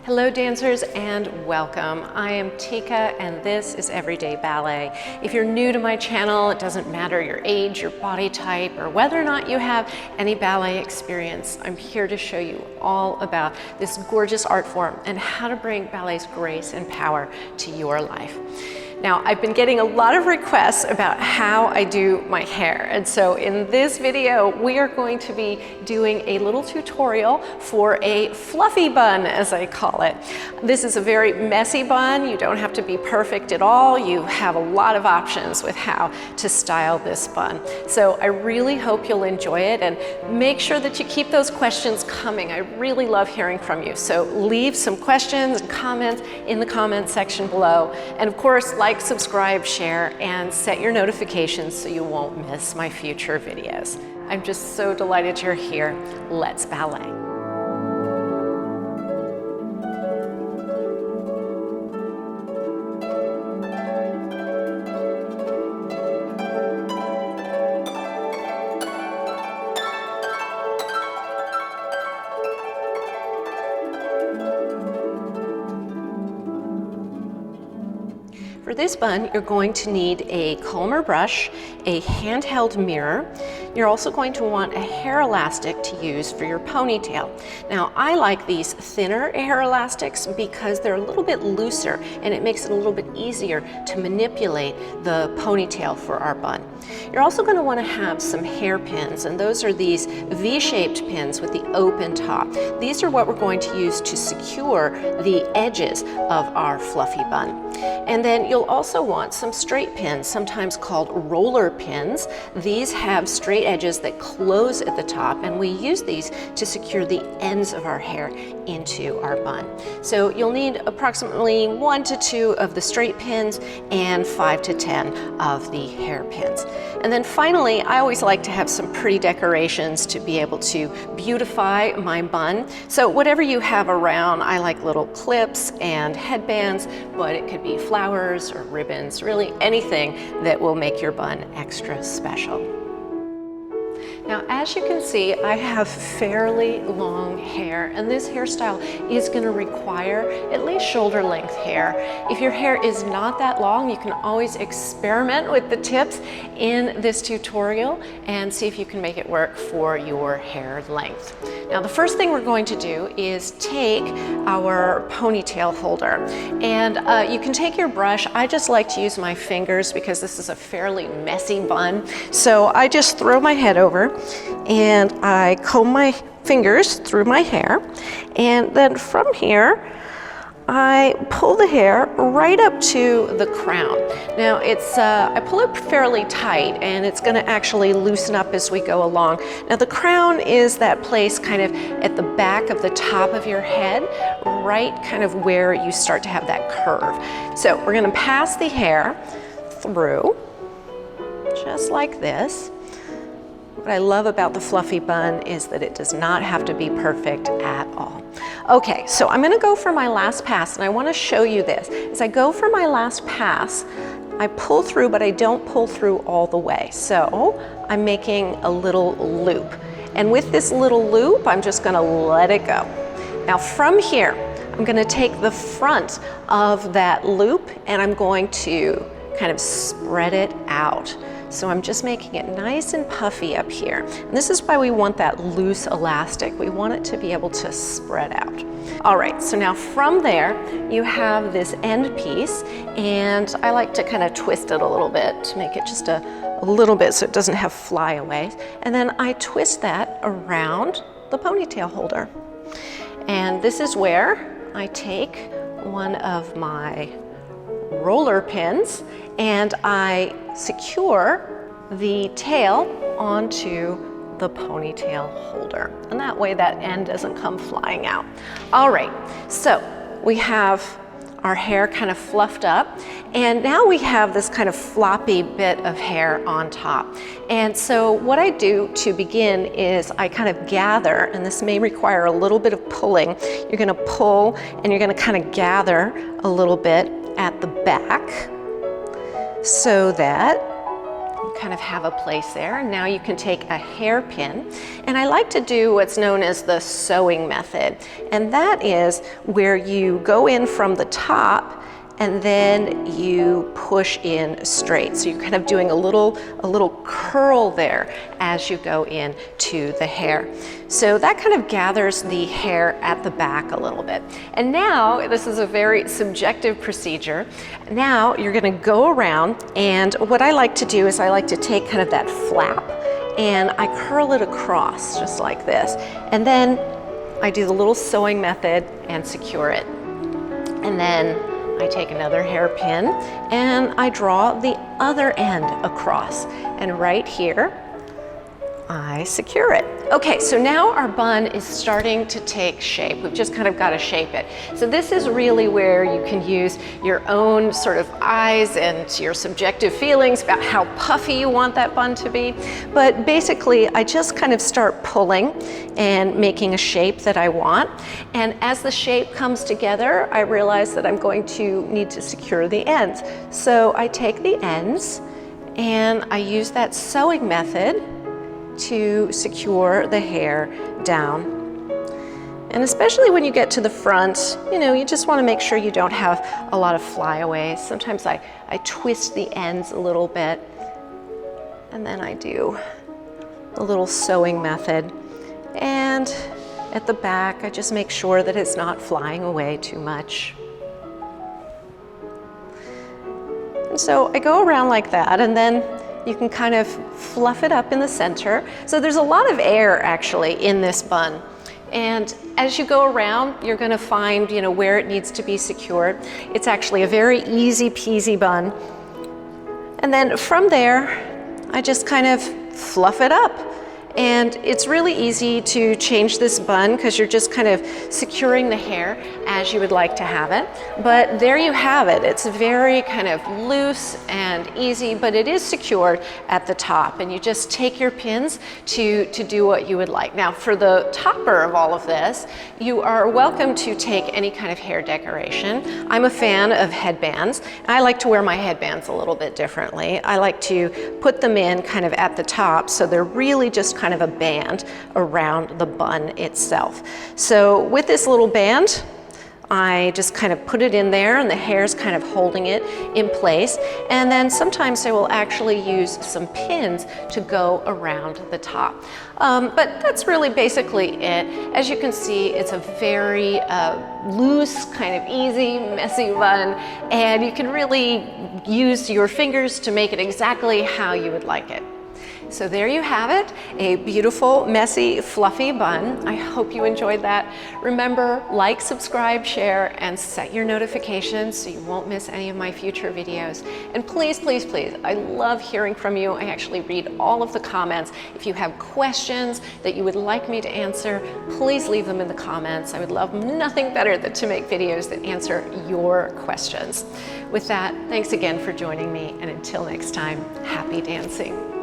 Hello dancers and welcome. I am Tiekka and this is Everyday Ballet. If you're new to my channel, it doesn't matter your age, your body type, or whether or not you have any ballet experience. I'm here to show you all about this gorgeous art form and how to bring ballet's grace and power to your life. Now, I've been getting a lot of requests about how I do my hair. And so in this video, we are going to be doing a little tutorial for a fluffy bun, as I call it. This is a very messy bun. You don't have to be perfect at all. You have a lot of options with how to style this bun. So I really hope you'll enjoy it and make sure that you keep those questions coming. I really love hearing from you. So leave some questions and comments in the comment section below. And of course, like, subscribe, share, and set your notifications so you won't miss my future videos. I'm just so delighted you're here. Let's ballet. For this bun, you're going to need a comb or brush, a handheld mirror. You're also going to want a hair elastic to use for your ponytail. Now, I like these thinner hair elastics because they're a little bit looser and it makes it a little bit easier to manipulate the ponytail for our bun. You're also going to want to have some hairpins, and those are these V-shaped pins with the open top. These are what we're going to use to secure the edges of our fluffy bun. And then you'll also want some straight pins, sometimes called roller pins. These have straight edges that close at the top, and we use these to secure the ends of our hair into our bun. So you'll need approximately 1 to 2 of the straight pins and 5 to 10 of the hair pins. And then finally, I always like to have some pretty decorations to be able to beautify my bun. So whatever you have around, I like little clips and headbands, but it could be flowers or ribbons, really anything that will make your bun extra special. Now, as you can see, I have fairly long hair, and this hairstyle is going to require at least shoulder length hair. If your hair is not that long, you can always experiment with the tips in this tutorial and see if you can make it work for your hair length. Now, the first thing we're going to do is take our ponytail holder, and you can take your brush. I just like to use my fingers because this is a fairly messy bun. So I just throw my head over and I comb my fingers through my hair, and then from here I pull the hair right up to the crown. Now I pull it fairly tight, and it's going to actually loosen up as we go along. Now the crown is that place kind of at the back of the top of your head, right kind of where you start to have that curve. So we're going to pass the hair through just like this. What I love about the fluffy bun is that it does not have to be perfect at all. Okay, so I'm gonna go for my last pass, and I wanna show you this. As I go for my last pass, I pull through, but I don't pull through all the way. So I'm making a little loop. And with this little loop, I'm just gonna let it go. Now from here, I'm gonna take the front of that loop and I'm going to kind of spread it out. So I'm just making it nice and puffy up here. And this is why we want that loose elastic. We want it to be able to spread out. All right, so now from there, you have this end piece, and I like to kind of twist it a little bit to make it just a little bit so it doesn't have flyaways. And then I twist that around the ponytail holder. And this is where I take one of my roller pins and I secure the tail onto the ponytail holder, and that way that end doesn't come flying out. All right, so we have our hair kind of fluffed up, and now we have this kind of floppy bit of hair on top. And so what I do to begin is I kind of gather, and this may require a little bit of pulling. You're gonna pull and you're gonna kind of gather a little bit at the back so that you kind of have a place there. Now you can take a hairpin, and I like to do what's known as the sewing method, and that is where you go in from the top and then you push in straight. So you're kind of doing a little curl there as you go in to the hair. So that kind of gathers the hair at the back a little bit. And now, this is a very subjective procedure. Now you're gonna go around, and what I like to do is I like to take kind of that flap and I curl it across just like this. And then I do the little sewing method and secure it. And then I take another hairpin and I draw the other end across, and right here I secure it. Okay, so now our bun is starting to take shape. We've just kind of got to shape it. So this is really where you can use your own sort of eyes and your subjective feelings about how puffy you want that bun to be. But basically, I just kind of start pulling and making a shape that I want. And as the shape comes together, I realize that I'm going to need to secure the ends. So I take the ends and I use that sewing method to secure the hair down. And especially when you get to the front, you know, you just want to make sure you don't have a lot of flyaways. Sometimes I twist the ends a little bit, and then I do a little sewing method. And at the back, I just make sure that it's not flying away too much. And so I go around like that, and then you can kind of fluff it up in the center. So there's a lot of air actually in this bun. And as you go around, you're gonna find, you know, where it needs to be secured. It's actually a very easy peasy bun. And then from there, I just kind of fluff it up. And it's really easy to change this bun because you're just kind of securing the hair as you would like to have it. But there you have it. It's very kind of loose and easy, but it is secured at the top. And you just take your pins to do what you would like. Now, for the topper of all of this, you are welcome to take any kind of hair decoration. I'm a fan of headbands. I like to wear my headbands a little bit differently. I like to put them in kind of at the top, so they're really just kind of a band around the bun itself. So with this little band, I just kind of put it in there, and the hair's kind of holding it in place. And then sometimes I will actually use some pins to go around the top. But that's really basically it. As you can see, it's a very loose, kind of easy, messy bun, and you can really use your fingers to make it exactly how you would like it. So there you have it, a beautiful, messy, fluffy bun. I hope you enjoyed that. Remember, like, subscribe, share, and set your notifications so you won't miss any of my future videos. And please, please, please, I love hearing from you. I actually read all of the comments. If you have questions that you would like me to answer, please leave them in the comments. I would love nothing better than to make videos that answer your questions. With that, thanks again for joining me, and until next time, happy dancing.